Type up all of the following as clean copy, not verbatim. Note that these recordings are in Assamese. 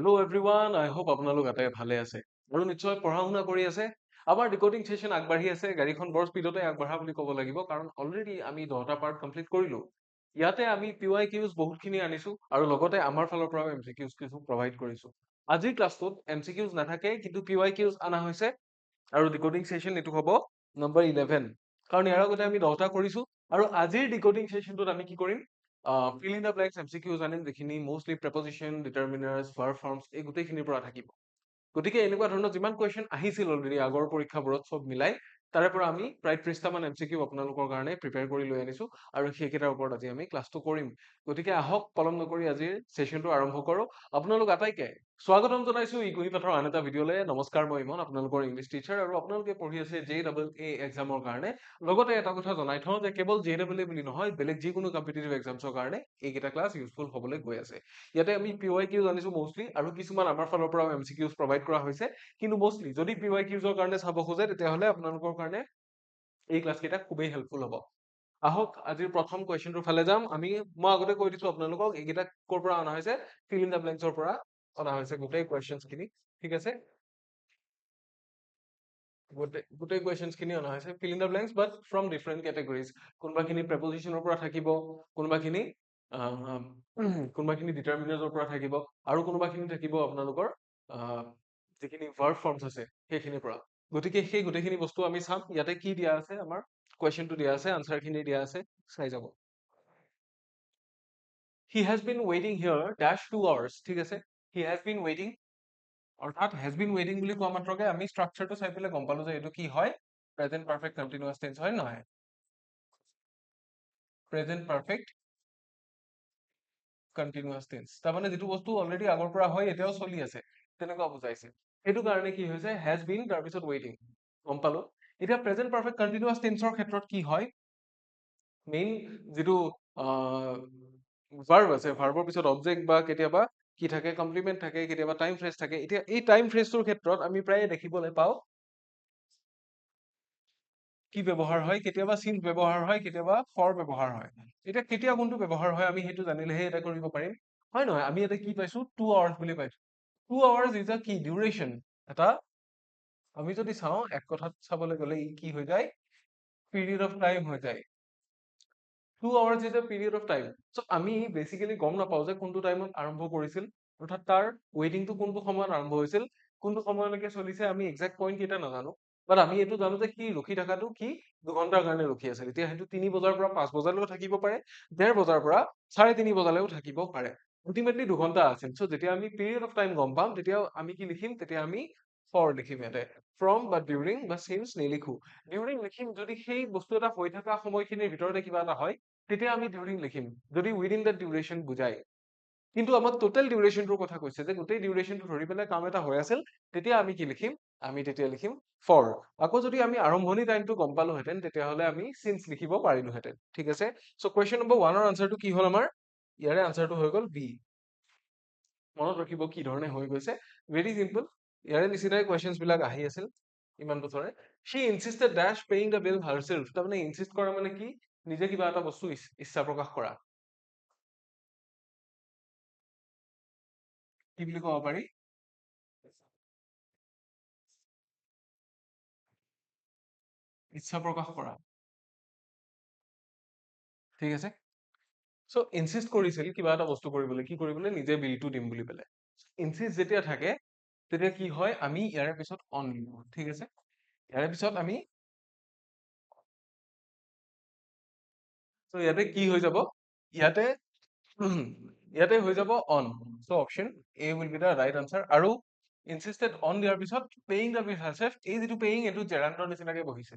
হেল্ল' এভৰিৱান, আই হোপ আপোনালোক আটাই ভালে আছে আৰু নিশ্চয় পঢ়া শুনা কৰি আছে। আমাৰ ডিকোডিং সেশন আগবাঢ়ি আছে। গাড়ীখন বৰ স্পীডতে আগবাঢ়া বুলি ক'ব লাগিব, কাৰণ অলৰেডি আমি 10টা পাৰ্ট কমপ্লিট কৰিলো। ইয়াতে আমি PYQs বহুতখিনি আনিছো আৰু লগতে আমাৰ ফালৰ পৰাও MCQs কিছু প্ৰভাইড কৰিছো। আজিৰ ক্লাছটোত MCQs নাথাকে, কিন্তু PYQs অনা হৈছে আৰু ডিকোডিং সেশন এইটো হ'ব নম্বৰ 11, কাৰণ ইয়াৰ আগতে আমি 10টা কৰিছো। আৰু আজিৰ ডিকোডিং সেশনটোত আমি কি কৰিম? ফিল ইন দ্য ব্লেঙ্কছ MCQs আনিম, যিখিনি mostly preposition, determiners, verb forms এই গোটেইখিনিৰ পৰা থাকিব। গতিকে এনেকুৱা ধৰণৰ যিমান কুৱেশ্যন আহিছিল অলৰেডি আগৰ পৰীক্ষাবোৰত চব মিলাই, তাৰে পৰা আমি প্ৰায় 30টামান MCQ আপোনালোকৰ কাৰণে প্ৰিপেয়াৰ কৰি লৈ আনিছো আৰু সেইকেইটাৰ ওপৰত আজি আমি ক্লাছটো কৰিম। গতিকে আহক পলম নকৰি আজিৰ সেশনটো আৰম্ভ কৰো। আপোনালোক আটাইকে স্বাগতম জনাইছো ইকুই পাঠৰ আন এটা ভিডিঅ'লৈ। নমস্কাৰ, মই ইমন, আপোনালোকৰ ইংলিছ টিচাৰ, আৰু আপোনালোকে পঢ়ি আছে JEE এক্সামৰ কাৰণে। লগতে এটা কথা জনাই থওঁ যে কেৱল JEE বুলি নহয়, বেলেগ যিকোনো কম্পিটিটিভ এক্সামছৰ কাৰণে এইকেইটা ক্লাছ ইউজফুল হ'বলৈ গৈ আছে। ইয়াতে আমি PYQ জানিছো মোষ্টলি, আৰু কিছুমান আমাৰ ফালৰ পৰা MCQs প্ৰভাইড কৰা হৈছে। কিন্তু মোষ্টলি যদি PYQৰ কাৰণে চাব খোজে, তেতিয়াহ'লে আপোনালোকৰ কাৰণে এই ক্লাছ কেইটা খুবেই হেল্পফুল হ'ব। আহক আজিৰ প্ৰথম কুৱেশ্যনটোৰ ফালে যাম। মই আগতে কৈ দিছো আপোনালোকক, এইকেইটা ক'ৰ পৰা অনা হৈছে? ফিল ইন দ্য ব্লেঙ্কছৰ পৰা অনা হৈছে গোটেই কুৱেশ্যনছ খিনি। ঠিক আছে, গোটেই কুৱেশ্যনছ খিনি অনা হৈছে fill in the blanks, but from different categories. কোনোবাখিনি প্ৰেপজিশ্যনৰ পৰা থাকিব, কোনোবাখিনি ডিটাৰমিনাৰ্ছৰ পৰা থাকিব, আৰু কোনোবাখিনি থাকিব আপোনালোকৰ যিখিনি ভাৰ্ব ফৰ্মছ আছে সেইখিনিৰ পৰা। গতিকে সেই গোটেইখিনি বস্তু আমি চাম। ইয়াতে কি দিয়া আছে? আমাৰ কুৱেশ্যনটো দিয়া আছে, আনচাৰখিনি দিয়া আছে, চাই যাব। হি হেজ বিন ৱেইটিং হিয়াৰ ডেশ 2 hours। ঠিক আছে, হি হেজ বিন ৱেইটিং, অৰ্থাৎ হেজ বিন ৱেইটিং বুলি কোৱা মাত্ৰকে আমি ষ্ট্ৰাকচাৰটো চাই পেলাই গম পালো যে এইটো কি হয়? প্ৰেজেন্ট পাৰফেক্ট কন্টিনিউয়াছ টেন্স হয় নহয়? প্ৰেজেন্ট পাৰফেক্ট কন্টিনিউয়াছ টেন্স, তাৰমানে যিটো বস্তু অলৰেডি আগৰ পৰা হয় এতিয়াও চলি আছে, তেনেকুৱা বুজাইছে। সেইটো কাৰণে কি হৈছে? হেজ বিন তাৰপিছত ৱেইটিং, গম পালো। এতিয়া প্ৰেজেন্ট পাৰফেক্ট কন্টিনিউয়াছ টেন্সৰ ক্ষেত্ৰত কি হয়? মেইন যিটো ভাৰ্ব আছে, ভাৰ্বৰ পিছত অবজেক্ট বা কেতিয়াবা কি থাকে? কমপ্লিমেন্ট থাকে, কেতিয়াবা টাইম ফ্ৰেজ থাকে। এতিয়া এই টাইম ফ্ৰেজটোৰ ক্ষেত্ৰত আমি প্ৰায় দেখিবলৈ পাওঁ কি ব্যৱহাৰ হয়? কেতিয়াবা সিন্স ব্যৱহাৰ হয়, কেতিয়াবা ফৰ ব্যৱহাৰ হয়। এতিয়া কেতিয়া কোনটো ব্যৱহাৰ হয় আমি সেইটো জানিলেহে এটা কৰিব পাৰিম, হয় নহয়? আমি এটা কি পাইছো? 2 hours বুলি পাইছো। 2 hours ইজ আ কি? ডিউৰেশ্যন। এটা, আমি যদি চাওঁ এক কথাত চাবলৈ গ'লে ই কি হৈ যায়? পিৰিয়ড অফ টাইম হৈ যায়। 2 hours is a period of time. So আমি বেসিক্যালি গম নাপাও যে কোনটো টাইমত আৰম্ভ কৰিছিল, অৰ্থাৎ তাৰ ৱেইটিংটো কোনটো সময়ত আৰম্ভ হৈছিল, কোনটো সময়লৈকে চলিছে, আমি এক্সাক্ট পইণ্ট কেইটা নাজানো। বাট আমি এইটো জানো যে সি ৰখি থকাটো কি 2 ঘণ্টাৰ কাৰণে ৰখি আছিল। এতিয়া সেইটো 3 বজাৰ পৰা 5 বজালৈও থাকিব পাৰে, 1:30 বজাৰ পৰা 3:30 বজালৈও থাকিব পাৰে। আল্টিমেটলি 2 ঘণ্টা আছিল। চ' যেতিয়া আমি পিৰিয়ড অফ টাইম গম পাম, তেতিয়া আমি কি লিখিম? তেতিয়া আমি ফৰ লিখিম। ইয়াতে ফ্ৰম বা ডিউৰিং বা সিন্স নিলিখো। ডিউৰিং লিখিম যদি সেই বস্তু এটা হৈ থকা সময়খিনিৰ ভিতৰতে কিবা এটা হয়, তেতিয়া আমি ডিউৰিং লিখিম, যদি উইদিন দ্য ডিউৰেশ্যন বুজায়। কিন্তু আমাক টোটেল ডিউৰেশ্যনটোৰ কথা কৈছে, যে গোটেই ডিউৰেশ্যনটো ধৰি পেলাই কাম এটা হৈ আছিল, তেতিয়া আমি কি লিখিম? আমি তেতিয়া লিখিম ফৰ। আকৌ যদি আমি আৰম্ভণি টাইমটো গম পালোহেঁতেন, তেতিয়াহ'লে আমি সিন্স লিখিব পাৰিলোহেঁতেন। ঠিক আছে, চ' কুৱেশ্যন নম্বৰ 1ৰ আনচাৰটো কি হ'ল আমাৰ? ইয়াৰে আনচাৰটো হৈ গ'ল বি। মনত ৰাখিব কি ধৰণে হৈ গৈছে, ভেৰি চিম্পল। ইয়াৰে নিচিনাই কুৱেশ্যনছ বিলাক আহি আছিল ইমান বছৰে। শ্বি ইনচিষ্টেড ডেশ পেয়িং দ্য বিল হাৰছেল্ফ। তাৰমানে ইনচিষ্ট কৰা মানে কি? নিজে কিবা এটা বস্তু ইচ্ছা প্ৰকাশ কৰা। কি বুলি ক'ব পাৰি? ইচ্ছা প্ৰকাশ কৰা। ঠিক আছে, চ' ইনচিষ্ট কৰিছিল কিবা এটা বস্তু কৰিবলৈ, কি কৰিবলৈ? নিজে বিলটো দিম বুলি পেলাই। ইনচিষ্ট যেতিয়া থাকে, তেতিয়া কি হয়? আমি ইয়াৰে পিছত অন লিখো। ঠিক আছে, ইয়াৰে পিছত আমি ইয়াতে কি হৈ যাব? ইয়াতে ইয়াতে হৈ যাব on. So' option A will B the right answer. আৰু ইনচিষ্টেড অন দিয়াৰ পিছত পেয়িং দ্য বিল হাৰছেল্ফ, এই যিটো পেয়িং, এইটো জেৰাণ্ডৰ নিচিনাকে বহিছে।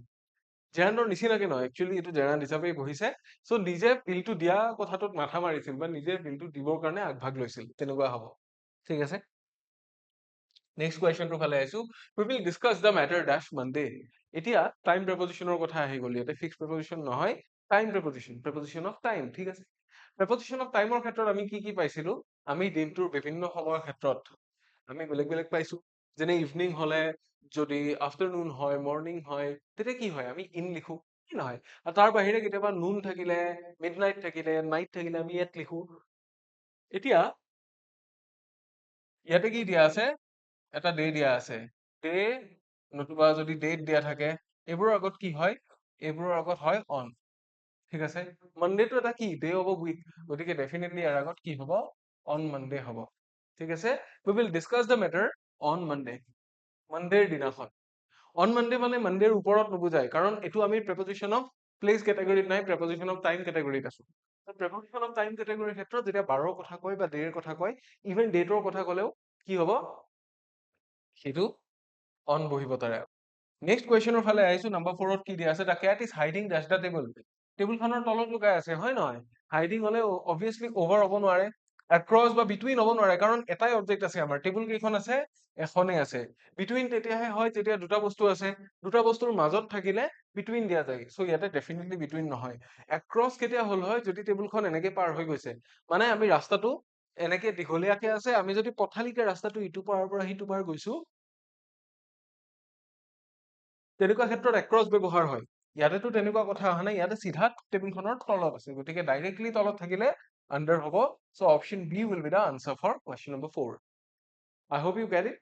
জেৰাণ্ডৰ নিচিনাকে নহয়, একচুৱেলি এইটো জেৰাণ্ড হিচাপে বহিছে। চ' নিজে বিলটো দিয়া কথাটোত মাথা মাৰিছিল, বা নিজে বিলটো দিবৰ কাৰণে আগভাগ লৈছিল, তেনেকুৱা হ'ব। ঠিক আছে, নেক্সট কুৱেশ্যনটোৰ ফালে আহিছো। উই উইল ডিছকাছ দ্য মেটাৰ ডেশ মানডে। এতিয়া টাইম প্ৰেপজিশ্যনৰ কথা আহি গ'ল। ইয়াতে ফিক্স প্ৰেপজিশ্যন নহয়, time preposition, preposition of time. ঠিক আছে, প্ৰেপজিশ্যন অফ টাইমৰ ক্ষেত্ৰত আমি কি কি পাইছিলো? আমি দিনটোৰ বিভিন্ন সময়ৰ ক্ষেত্ৰত আমি বেলেগ বেলেগ পাইছো। যেনে ইভিনিং হলে, যদি আফটাৰনুন হয়, মৰ্ণিং হয়, তেতিয়া কি হয়? আমি ইন লিখো, কি নহয়? আৰু তাৰ বাহিৰে কেতিয়াবা নুন থাকিলে, মিডনাইট থাকিলে, নাইট থাকিলে আমি ইয়াত লিখো। এতিয়া ইয়াতে কি দিয়া আছে, এটা ডে দিয়া আছে, ডে নতুবা যদি ডেট দিয়া থাকে, এইবোৰৰ আগত কি হয়, এইবোৰৰ আগত হয় অন। ঠিক আছে, মানডেটো এটা কি ডে অফ উইক, গতিকে ডেফিনেটলি ইয়াৰ আগত কি হ'ব, অন মানডে হ'ব। ঠিক আছে, we will discuss the matter on Monday, মানডেৰ দিনাখন। অন মানডে মানে মানডেৰ ওপৰত নুবুজায়, কাৰণ এইটো আমি প্ৰেপজিশ্যন অফ প্লেচ কেটেগৰীত নাই, প্ৰেপজিশ্যন অফ টাইম কেটেগৰীত আছো। প্ৰেপজিশ্যন অফ টাইম কেটেগৰীৰ ক্ষেত্ৰত যেতিয়া বাৰৰ কথা কয় বা ডেৰ কথা কয়, ইভেন ডেটৰ কথা কলেও কি হ'ব, সেইটো অন বহিব তাৰে। নেক্সট কুৱেশ্যনৰ ফালে আহিছো, নম্বৰ 4ত কি দিয়া আছে, the cat is hiding dash the table, টেবুলখনৰ তলত লুকাই আছে, হয় নহয়? হাইডিং হলে অবভিয়াছলি অভাৰ হ'ব নোৱাৰে, এক্ৰছ বা বিটুইন হ'ব নোৱাৰে, কাৰণ এটাই অবজেক্ট আছে আমাৰ, টেবুল কেইখন আছে, এখনেই আছে। বিটুইন তেতিয়াহে হয় যেতিয়া দুটা বস্তু আছে, দুটা বস্তুৰ মাজত থাকিলে বিটুইন দিয়া যায়, চ' ইয়াতে ডেফিনেটলি বিটুইন নহয়। এক্ৰছ কেতিয়া হল হয়, যদি টেবুলখন এনেকে পাৰ হৈ গৈছে, মানে আমি ৰাস্তাটো এনেকে দীঘলীয়াকে আছে, আমি যদি পথালিকে ৰাস্তাটো ইটো পাৰৰ পৰা সিটো পাৰ গৈছো, তেনেকুৱা ক্ষেত্ৰত এক্ৰছ ব্যৱহাৰ হয়। ইয়াতেতো তেনেকুৱা কথা অহা নাই, ইয়াতে চিধা টেবুলখনৰ তলত আছে, গতিকে ডাইৰেক্টলি তলত থাকিলে আণ্ডাৰ হ'ব। So' option B will be the answer for question number 4। I hope you get it.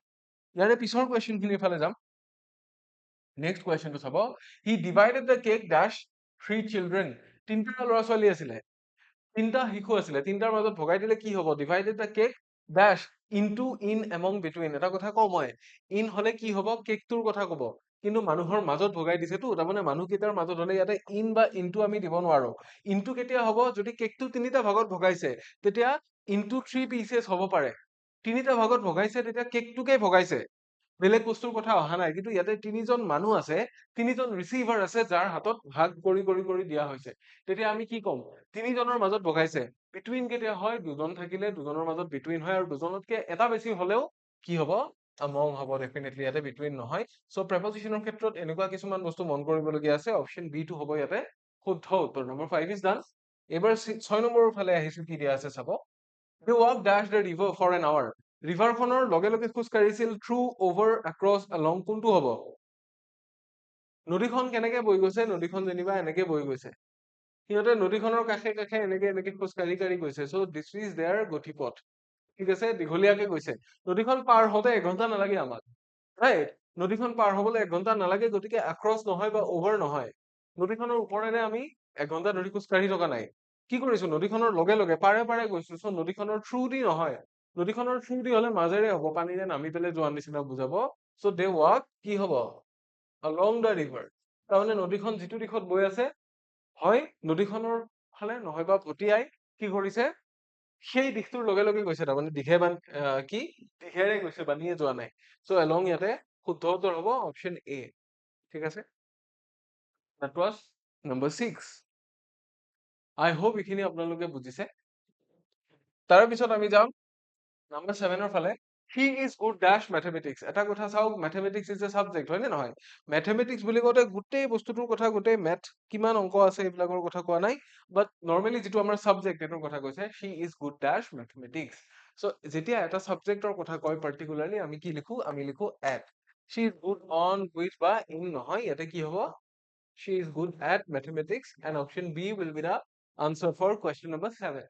ইয়াৰে পিছৰ কুৱেশ্যন খিনিৰ ফালে যাম। নেক্সট কুৱেশ্যনটো চাব, he divided the cake dash 3 children, তিনিটা ল'ৰা ছোৱালী আছিলে, তিনিটা শিশু আছিলে, তিনিটাৰ মাজত ভগাই দিলে কি হ'ব, divided the cake dash into in among between. এটা কথা কওঁ মই, ইন হলে কি হ'ব, কেকটোৰ কথা কব, কিন্তু মানুহৰ মাজত ভগাই দিছেতো, তাৰমানে মানুহকেইটাৰ মাজত হলে ইয়াতে ইন বা ইনটু আমি দিব নোৱাৰো। ইনটু কেতিয়া হ'ব, যদি কেকটো তিনিটা ভাগত ভগাইছে, তেতিয়া ইনটু 3 পিচেছ হ'ব পাৰে। তিনিটা ভাগত ভগাইছে তেতিয়া কেকটোকে ভগাইছে, বেলেগ বস্তুৰ কথা অহা নাই। কিন্তু ইয়াতে তিনিজন মানুহ আছে, তিনিজন ৰিচিভাৰ আছে, যাৰ হাতত ভাগ কৰি কৰি কৰি দিয়া হৈছে, তেতিয়া আমি কি ক'ম, তিনিজনৰ মাজত ভগাইছে। বিটুইন কেতিয়া হয়, দুজন থাকিলে দুজনৰ মাজত বিটুইন হয়, আৰু দুজনতকে এটা বেছি হলেও কি হ'ব, among হ'ব, ডেফিনেটলি ইয়াতে বিটুইন নহয়। চ' প্ৰেপজিশ্যনৰ ক্ষেত্ৰত এনেকুৱা কিছুমান বস্তু মন কৰিবলগীয়া আছে, অপশ্যন বি টো হ'ব ইয়াতে শুদ্ধ উত্তৰ। Number 5 is done. এইবাৰ 6 নম্বৰৰ ফালে আহিছো, কি দিয়া আছে চাব, they walked dash the river for an hour, ৰিভাৰখনৰ লগে লগে খোজ কাঢ়িছিল, থ্ৰু অভাৰ এক্ৰছ along, কোনটো হ'ব, নদীখন কেনেকে বৈ গৈছে, নদীখন যেনিবা এনেকে বৈ গৈছে, সিহঁতে নদীখনৰ কাষে কাষে এনেকে এনেকে খোজ কাঢ়ি কাঢ়ি গৈছে, চ' দিছ ইজ দেয়াৰ গতিপথ। ঠিক আছে, দীঘলীয়াকে গৈছে, নদীখন পাৰ হওঁতে 1 ঘণ্টা নালাগে আমাক, ৰাইট, নদীখন পাৰ হবলৈ 1 ঘণ্টা নালাগে, গতিকে আক্ৰছ নহয় বা অভাৰ নহয়, নদীখনৰ ওপৰেৰে আমি 1 ঘণ্টা ধৰি খোজ কাঢ়ি থকা নাই, কি কৰিছো, নদীখনৰ লগে লগে পাৰে পাৰে গৈছো, চ' নদীখনৰ থ্ৰু দি নহয়, নদীখনৰ থ্ৰু দি হলে মাজেৰে হ'ব, পানীৰে নামি পেলাই যোৱাৰ নিচিনা বুজাব। চ' দে ৱাক কি হ'ব, along the river, তাৰমানে নদীখন যিটো দিশত বৈ আছে, হয় নদীখনৰ ফালে নহয় বা ভটিয়াই কি কৰিছে, সেই দিশটোৰ লগে লগে গৈছে, তাৰমানে দিশে কি দিশেৰে গৈছে, বানিয়ে যোৱা নাই। চ' এলং ইয়াতে শুদ্ধ উত্তৰ হ'ব অপশ্যন এ। ঠিক আছে, that was number 6. I hope এইখিনি আপোনালোকে বুজিছে। তাৰ পিছত আমি যাম নাম্বাৰ 7ৰ ফালে, he is good dash mathematics. এটা কথা চাওক, মেথমেটিক্স ইজ এ চাবজেক্ট, হয় নে নহয়? মেথমেটিক্স বুলি কওঁতে গোটেই বস্তুটোৰ কথা, গোটেই মেথ কিমান অংক আছে এইবিলাকৰ কথা কোৱা নাই, বাট নৰ্মেলি যিটো আমাৰ চাবজেক্ট সেইটোৰ কথা কৈছে, he is good dash mathematics. চ' যেতিয়া এটা চাবজেক্টৰ কথা কয় পাৰ্টিকুলাৰলি, আমি কি লিখো, আমি লিখো at. She is good on with বা ইন নহয়, ইয়াতে কি হ'ব, she is good at mathematics, and option B will be the answer for question number 7.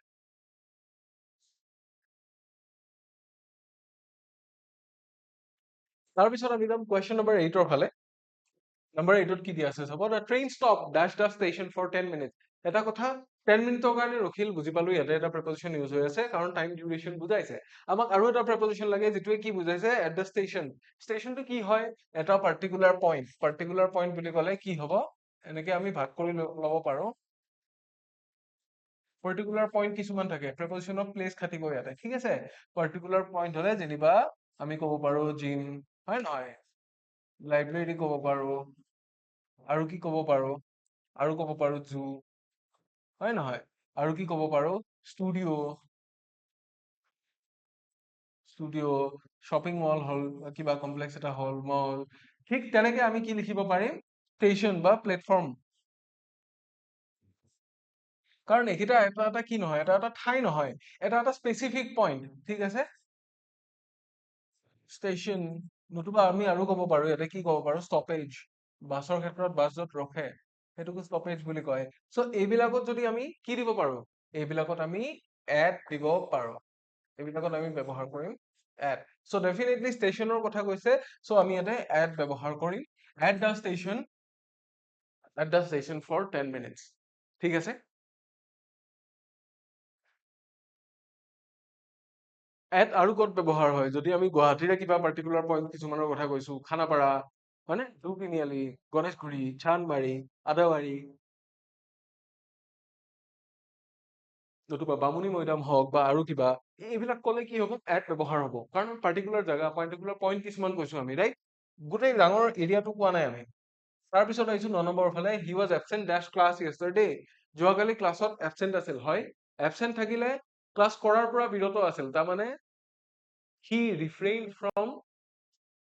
তাৰপিছত আমি যাম question number 8ৰ ফালে। Number 8ত কি দিয়া আছে চাব, the train stop dash the station for 10 minutes. এটা কথা, 10 মিনিটৰ কাৰণে ৰখিল, বুজি পালো ইয়াতে এটা preposition ইউজ হৈ আছে, কাৰণ টাইম ডিউৰেশ্যন বুজাইছে। আমাক আৰু এটা preposition লাগে, যিটোৱে কি বুজাইছে, at the station। ষ্টেচনটো কি হয়, এটা পাৰ্টিকুলাৰ পইণ্ট, পাৰ্টিকুলাৰ পইণ্ট বুলি ক'লে কি হ'ব, এনেকে আমি ভাগ কৰি ল'ব পাৰো, পাৰ্টিকুলাৰ পইণ্ট কিছুমান থাকে, preposition of place খাটিব ইয়াতে, ঠিক আছে। পাৰ্টিকুলাৰ পইণ্ট হলে যেনিবা আমি ক'ব পাৰো জিম, হয় নহয়, লাইব্ৰেৰী ক'ব পাৰো, আৰু কি ক'ব পাৰো, আৰু ক'ব পাৰো জু, হয় নহয়, আৰু কি ক'ব পাৰো, ষ্টুডিঅ, শ্বপিং মল হল, কিবা কমপ্লেক্স এটা হল, মল, ঠিক তেনেকে আমি কি লিখিব পাৰিম, ষ্টেচন বা প্লেটফৰ্ম, কাৰণ এইকেইটা এটা এটা কি নহয়, এটা এটা ঠাই নহয়, এটা এটা স্পেচিফিক পইণ্ট, ঠিক আছে, ষ্টেচন, নতুবা আমি আৰু ক'ব পাৰো, ইয়াতে কি ক'ব পাৰো, ষ্টপেজ, বাছৰ ক্ষেত্ৰত বাছ য'ত ৰখে সেইটোকো ষ্টপেজ বুলি কয়। চ' এইবিলাকত যদি আমি কি দিব পাৰো, এইবিলাকত আমি এড দিব পাৰো, এইবিলাকত আমি ব্যৱহাৰ কৰিম at so definitely stationৰ কথা কৈছে so আমি ইয়াতে at ব্যৱহাৰ কৰিম at the station for 10 minutes ঠিক আছে at আৰু ক'ত ব্যৱহাৰ হয় যদি আমি গুৱাহাটীৰে কিবা পাৰ্টিকুলাৰ পইণ্ট কিছুমানৰ কথা কৈছো খানাপাৰা হয়নে দুপৰিয়ালি গণেশগুৰি চানমাৰি আদাবাৰী নতুবা বামুণী মৈদাম হওক বা আৰু কিবা এইবিলাক ক'লে কি হ'ব at ব্যৱহাৰ হ'ব কাৰণ পাৰ্টিকুলাৰ জাগা পাৰ্টিকুলাৰ পইণ্ট কিছুমান কৈছো আমি ৰাইট গোটেই ডাঙৰ এৰিয়াটো কোৱা নাই আমি তাৰপিছত আহিছো 9 নম্বৰৰ ফালে he was absent dash class yesterday যোৱাকালি ক্লাছত এবচেণ্ট আছিল হয় এবচেণ্ট থাকিলে ক্লাছ কৰাৰ পৰা বিৰত আছিল তাৰমানে হি ৰিফ্ৰেইন from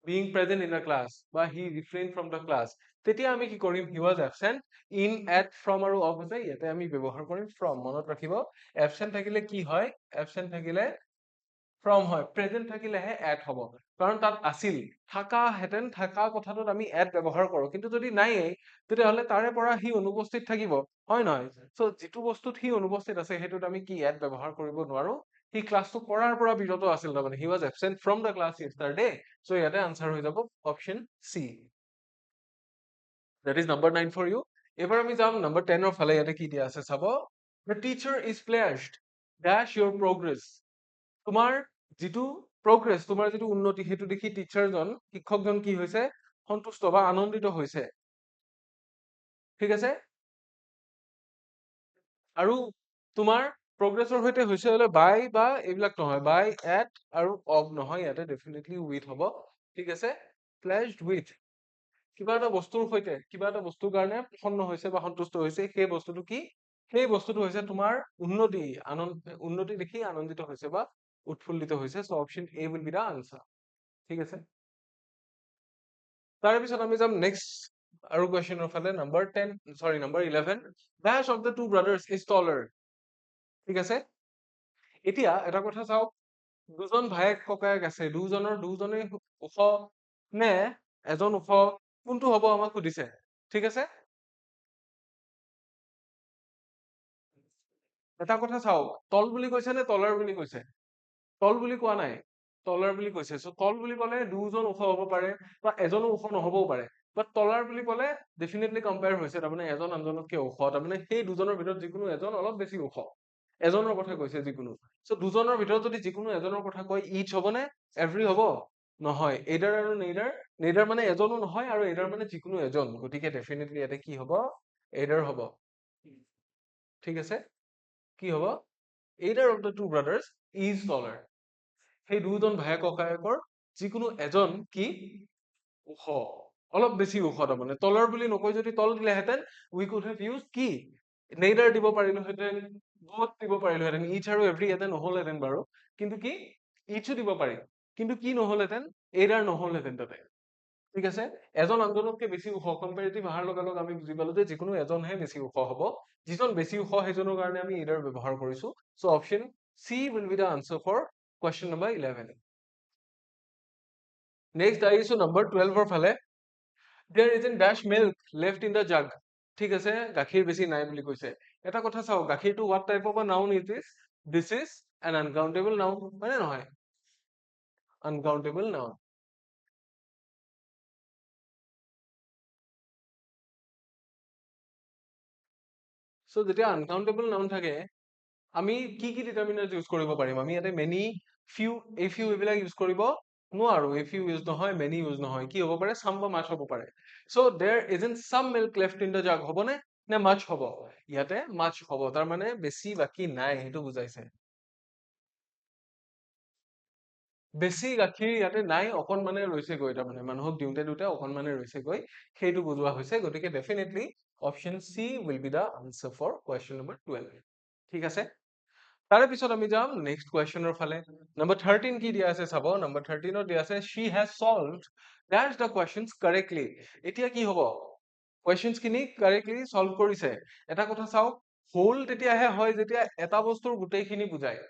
being present in a class বা he refrained from the class তেতিয়া আমি কি কৰিম he was absent in at from আৰু of আছে ইয়াতে আমি ব্যৱহাৰ কৰিম from মনত ৰাখিব absent থাকিলে কি হয় absent থাকিলে from হয় present থাকিলেহে at হ'ব কাৰণ তাত আছিল থাকা হেতেন থাকা কথাটোত আমি at ব্যৱহাৰ কৰো কিন্তু যদি নাইয়ে তেতিয়াহ'লে তাৰে পৰা সি অনুপস্থিত থাকিব হয় নহয় সো যিটো বস্তুত সি অনুপস্থিত আছে সেইটোত আমি কি at ব্যৱহাৰ কৰিব নোৱাৰো সি ক্লাছটো কৰাৰ পৰা বিৰত আছিল তাৰমানে he was absent from the class yesterday so ইয়াতে আনসাৰ হৈ যাব option C that is number 9 for you এবাৰ আমি যাম number 10 ৰ ফালে ইয়াতে কি দিয়া আছে চাব the teacher is pleased dash your progress তোমাৰ যিটো progress তোমাৰ যিটো উন্নতি সেইটো দেখি টিচাৰজন শিক্ষকজন কি হৈছে সন্তুষ্ট বা আনন্দিত হৈছে ঠিক আছে আৰু তোমাৰ progressৰ সৈতে হৈছে হলে by বা এইবিলাক নহয় by at আৰু of নহয় ইয়াতে definitely with হ'ব ঠিক আছে pleased with কিবা এটা বস্তুৰ সৈতে কিবা এটা বস্তুৰ কাৰণে প্ৰসন্ন হৈছে বা সন্তুষ্ট হৈছে সেই বস্তুটো কি সেই বস্তুটো হৈছে তোমাৰ উন্নতি উন্নতি দেখি আনন্দিত হৈছে বা উৎফুল্লিত হৈছে so option A will be the answer ঠিক আছে তাৰে পিছত আমি যাম নেক্সট আৰু কোৱেশ্চনৰ ফালে নম্বৰ 10 সৰি number 11 which of the two brothers is taller ঠিক আছে এতিয়া এটা কথা চাও দুজন ভাইয়েক ককায়েক আছে দুজনে ওখ নে এজন ওখ কোনটো হ'ব আমাক সুধিছে ঠিক আছে এটা কথা চাও তল বুলি কৈছে নে তলাৰ বুলি কৈছে তল বুলি কোৱা নাই তলাৰ বুলি কৈছে সো তল বুলি ক'লে দুজন ওখ হ'ব পাৰে বা এজনো ওখ নহবও পাৰে বাট তলাৰ বুলি ক'লে ডেফিনেটলি কম্পেয়াৰ হৈছে তাৰমানে এজন আনজনতকে ওখ তাৰমানে সেই দুজনৰ ভিতৰত যিকোনো এজন অলপ বেছি ওখ এজনৰ কথা কৈছে যিকোনো সো দুজনৰ ভিতৰত যদি যিকোনো এজনৰ কথা কয় ইচ হ'বনে এভৰি হ'ব নহয় এইডাৰ আৰু নেইডাৰ মানে এজনো নহয় আৰু এইডাৰ মানে যিকোনো এজন গতিকে ডেফিনেটলি ইয়াতে কি হ'ব এইডাৰ হ'ব ঠিক আছে কি হ'ব either of the two brothers is taller সেই দুজন ভাই ককায়েকৰ যিকোনো এজন কি ওখ অলপ বেছি ওখ তাৰমানে তলৰ বুলি নকৈ যদি তল দিলেহেঁতেন we could have used কি neither দিব পাৰিলোহেঁতেন both দিব পাৰিলোহেঁতেন each আৰু every ইয়াতে নহ'লহেঁতেন বাৰু কিন্তু কি each দিব পাৰি কিন্তু কি নহ'লহেঁতেন either নহ'লহেঁতেন তাতে ঠিক আছে এজন আনজনতকে বেছি ওখ কম্পেৰেটিভ অহাৰ লগে লগে আমি বুজি পালো যে যিকোনো এজনহে বেছি ওখ হ'ব যিজন বেছি ওখ সেইজনৰ কাৰণে আমি either ব্যৱহাৰ কৰিছো so option C will be the answer for question number 11 next আহিছো নম্বৰ 12 ৰ ফালে there isn't dash milk left in the jug ঠিক আছে গাখীৰ বেছি নাই বুলি কৈছে এটা কথা চাও গাখীৰটো what type of a noun it is this is an uncountable noun মানে নহয় uncountable noun সো যেতিয়া uncountable noun থাকে আমি কি কি ডিটাৰমিনাৰ ইউজ কৰিব পাৰিম আমি ইয়াতে মেনি ফিউ এ ফিউ এইবিলাক ইউজ কৰিব নোৱাৰো এ ফিউ ইউজ নহয় মেনি ইউজ নহয় কি হ'ব পাৰে সাম বা মাছ হ'ব পাৰে so there isn't some milk left in the jug হ'বনে নে মাছ হ'ব ইয়াতে মাছ হ'ব তাৰ মানে বেছি বাকী নাই সেইটো বুজাইছে বেছি গাখীৰ ইয়াতে নাই অকণমানে ৰৈছেগৈ তাৰমানে মানুহক দিওঁতে দিওঁতে অকণমানে ৰৈছেগৈ সেইটো বুজোৱা হৈছে গতিকে definitely option C will be the answer for question number 12 ঠিক আছে তাৰে পিছত আমি যাম নেক্সট কুৱেশ্চনৰ ফালে নম্বৰ 13 কি দিয়া আছে চাব নম্বৰ 13 দিয়া আছে she has solved dash the questions correctly এতিয়া কি হ'ব কুৱেশ্চনছ খিনি কাৰেক্টলি সলভ কৰিছে এটা কথা চাওক হোল তেতিয়াহে হয় যেতিয়া এটা বস্তুৰ গোটেইখিনি বুজায়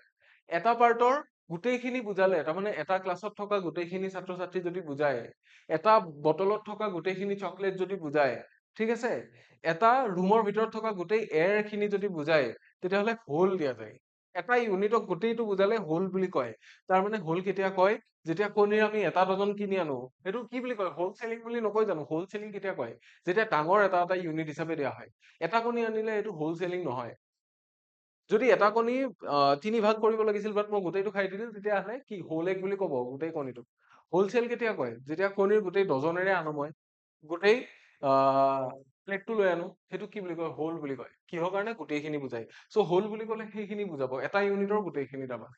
এটা পাৰ্টৰ গোটেইখিনি বুজালে তাৰমানে এটা ক্লাছত থকা গোটেইখিনি ছাত্ৰ ছাত্ৰী যদি বুজায় এটা বটলত থকা গোটেইখিনি চকলেট যদি বুজায় ঠিক আছে এটা ৰুমৰ ভিতৰত থকা গোটেই এয়াৰ খিনি যদি বুজায় তেতিয়াহ'লে হোল দিয়া যায় এটা ইউনিটক গোটেইটো বুজালে হোল বুলি কয়। তাৰ মানে হোল কেতিয়া কয়, যেতিয়া কণীৰ আমি এটা ডজন কিনি আনো, সেইটো কি বুলি কয়, হোল চেলিং বুলি নকয় জানো? হোল চেলিং কেতিয়া কয়, যেতিয়া ডাঙৰ এটা এটা ইউনিট হিচাপে দিয়া হয়। এটা কণী আনিলে এইটো হোল চেলিং নহয়। যদি এটা কণী তিনি ভাগ কৰিব লাগিছিল বাট মই গোটেইটো খাই দিলো, তেতিয়াহ'লে কি হোল এগ বুলি ক'ব গোটেই কণীটো। হোলচেল কেতিয়া কয়, যেতিয়া কণীৰ গোটেই ডজনেৰে আনো মই, গোটেই প্লেটটো লৈ আনো, সেইটো কি বুলি কয়, হোল বুলি কয়। কিহৰ কাৰণে, গোটেইখিনি বুজাই। চ' হোল বুলি ক'লে সেইখিনি বুজাব, এটা ইউনিটৰ গোটেইখিনি তাৰমানে।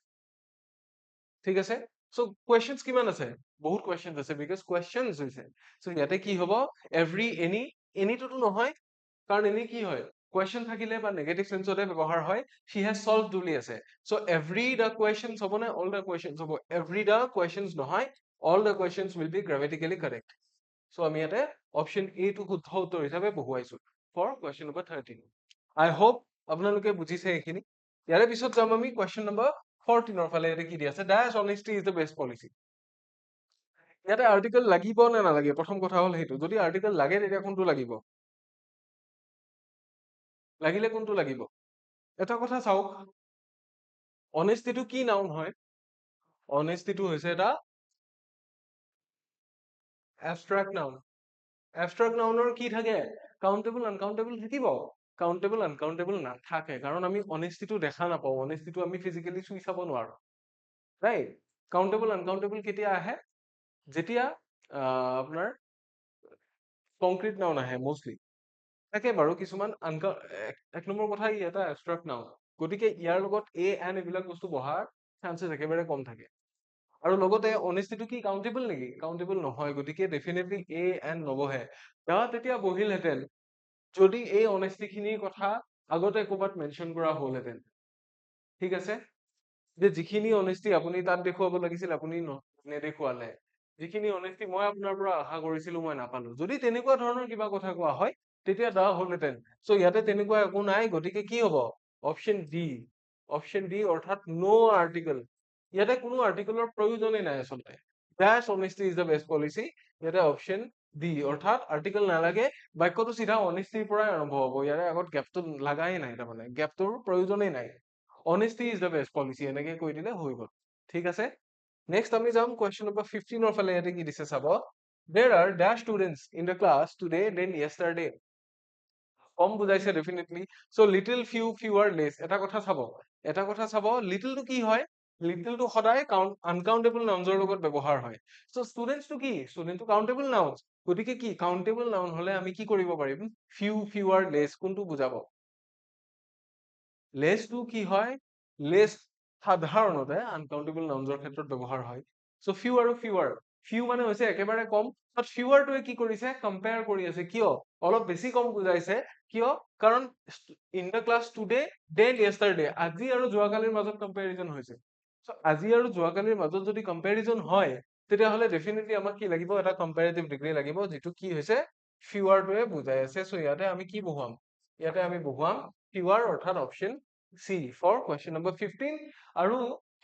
ঠিক আছে? চ' কুৱেশ্যনছ কিমান আছে? বহুত কুৱেশ্যনছ আছে, বিকজ কুৱেশ্যনছ হৈছে। চ' ইয়াতে কি হ'ব, এভৰি এনিটোতো নহয়, কাৰণ এনি কি হয়, কুৱেশ্যন থাকিলে বা নেগেটিভ চেন্সতে ব্যৱহাৰ হয়। হি হেজ চলভ বুলি আছে। চ' এভৰি দ্য কুৱেশ্যনছ হ'ব নে অল দ্য কুৱেশ্যনছ হ'ব? এভৰি দ্য কুৱেশ্যনছ নহয়, all the questions will be grammatically correct. So' আমি ইয়াতে অপশ্যন এ টো শুদ্ধ উত্তৰ হিচাপে বহুৱাইছো for question number 13। I hope আপোনালোকে বুজিছে এইখিনি। ইয়াৰে পিছত যাম আমি কুৱেশ্যন নম্বৰ 14ৰ ফালে। ইয়াতে কি দি আছে, ডেছ অনেষ্টি ইজ দ্য বেষ্ট পলিচি। ইয়াতে আৰ্টিকেল লাগিব নে নালাগে, প্ৰথম কথা হ'ল সেইটো। যদি আৰ্টিকেল লাগে তেতিয়া কোনটো লাগিব, লাগিলে কোনটো লাগিব? এটা কথা চাওক, অনেষ্টিটো কি নাউন হয়? অনেষ্টিটো হৈছে এটা এবষ্ট্ৰেক্ট নাউন। এবষ্ট্ৰেক্ট নাউনৰ কি থাকে, কাউন্টেবল আনকাউন্টেবল থাকিব? কাউন্টেবল আনকাউন্টেবল নাথাকে, কাৰণ আমি অনেষ্টিটো দেখা নাপাওঁ। অনেষ্টিটো আমি ফিজিকেলি চুই চাব নোৱাৰো, ৰাইট? কাউন্টেবল আনকাউন্টেবল কেতিয়া আহে, যেতিয়া আপোনাৰ কংক্ৰিট নাউন আহে মষ্টলি। থাকে বাৰু কিছুমান এক নম্বৰ কথা, ই এটা এবষ্ট্ৰেক্ট নাউন, গতিকে ইয়াৰ লগত এ এন এইবিলাক বস্তু বহাৰ চান্সেছ একেবাৰে কম থাকে। আৰু লগতে অনেষ্টিটো কি কাউন্টেবল নেকি? কাউন্টেবল নহয়, গতিকে ডেফিনেটলি এ এন নবহে। তেতিয়া বহিলহেঁতেন যদি এই অনেষ্টি খিনিৰ কথা আগতে ক'ৰবাত মেনশ্যন কৰা হ'লহেঁতেন। ঠিক আছে, যে যিখিনি অনেষ্টি আপুনি তাত দেখুৱাব লাগিছিল আপুনি নেদেখুৱালে, যিখিনি অনেষ্টি মই আপোনাৰ পৰা আশা কৰিছিলো মই নাপালো, যদি তেনেকুৱা ধৰণৰ কিবা কথা কোৱা হয় তেতিয়া হ'লহেঁতেন। চ' ইয়াতে তেনেকুৱা একো নাই, গতিকে কি হ'ব, অপশ্যন ডি। অপশ্যন ডি অৰ্থাৎ নো আৰ্টিকেল। ইয়াতে কোনো আৰ্টিকেলৰ প্ৰয়োজনেই নাই আচলতে। ডেছ অনেষ্টি ইজ দ্য বেষ্ট পলিচি। ইয়াতে অপশ্যন ডি অৰ্থাৎ আৰ্টিকেল নালাগে, বাক্যটো চিধা অনেষ্টিৰ পৰাই আৰম্ভ হ'ব। ইয়াৰে আগত গেপটো লাগাই নাই, তাৰমানে গেপটোৰ প্ৰয়োজনেই নাই। অনেষ্টি ইজ দ্য বেষ্ট পলিচি এনেকে কৈ দিলে হৈ গ'ল। ঠিক আছে, নেক্সট আমি যাম কুৱেশ্যন নম্বৰ 15ৰ ফালে। ইয়াতে কি দিছে চাব, there are dash students in the class today than yesterday. কম বুজাইছে ডেফিনেটলি। So' little few fewer less. এটা কথা চাব, এটা কথা চাব, লিটিলটো কি হয়, লিটিলটো সদায় আনকাউন্টেবল নাউনছৰ লগত ব্যৱহাৰ হয়। চ' ষ্টুডেণ্টছটো কি, ষ্টুডেণ্টটো কাউন্টেবল নাউনছ, গতিকে কি কাউন্টেবল নাউন হলে আমি কি কৰিব পাৰিম, ফিউ ফিউৱাৰ লেছ কোনটো বুজাব? লেছটো কি হয়, লেছ সাধাৰণতে আনকাউন্টেবল নাউনছৰ ক্ষেত্ৰত ব্যৱহাৰ হয়। চ' ফিউ আৰু ফিউৱাৰ, ফিউ মানে হৈছে একেবাৰে কম, বাট ফিউৱাৰটোৱে কি কৰিছে, কম্পেয়াৰ কৰি আছে। কিয় অলপ বেছি কম বুজাইছে? কিয়, কাৰণ in the class today than yesterday, আজি আৰু যোৱাকালিৰ মাজত কম্পেৰিজন হৈছে। চ' আজি আৰু যোৱাকালিৰ মাজত যদি কম্পেৰিজন হয়, তেতিয়াহ'লে ডেফিনেটলি আমাক কি লাগিব, এটা কম্পেৰেটিভ ডিগ্ৰী লাগিব, যিটো কি হৈছে ফিউৱাৰটোৱে বুজাই আছে। চ' ইয়াতে আমি কি বহুৱাম, ইয়াতে আমি বহুৱাম ফিউৱাৰ, অৰ্থাৎ option C for question number 15। আৰু